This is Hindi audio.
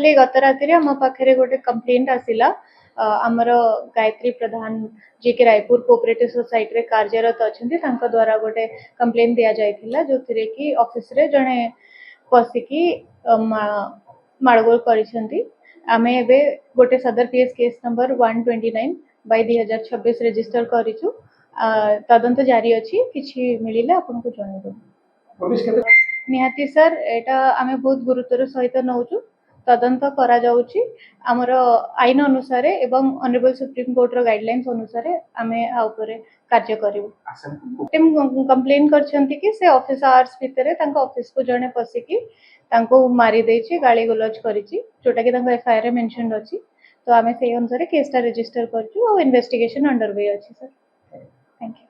खाली गत राति आम पाखे गोटे कंप्लेंट आसिला आमर गायत्री प्रधान जी के रायपुर कोऑपरेटिव सोसाइटी रे कार्यरत अच्छा द्वारा गोटे कंप्लेंट दि जाइथिला जो थिरे कि ऑफिस रे जणे पसिकी माड़गोल करिसेंती आमे एबे गोटे सदर पीएस केस नंबर 129/2026 रजिस्टर करिछु तदंत जारी अछि किछि मिलिले आपन को जणाइ दो पुलिस के निहाती सर एटा आमे बहुत गुरुतर सहित नउछु तदंत करा जाउची हमर आईन अनुसार एवं ऑनरेबल सुप्रीम कोर्ट रो गाइडलाइंस अनुसार आमे आ ऊपर कार्य करिवु टीम कंप्लेन करछंती कि से ऑफिस आवर्स भितरे तांको ऑफिस को जणे पसिकी तांको मारी देछि गाली गलौज करिछि जोटा कि तांको एफआईआर रे मेंशन अछि तो आमे से अनुसार केसटा रजिस्टर करछु और इन्वेस्टिगेशन अंडर वे अछि सर थैंक यू।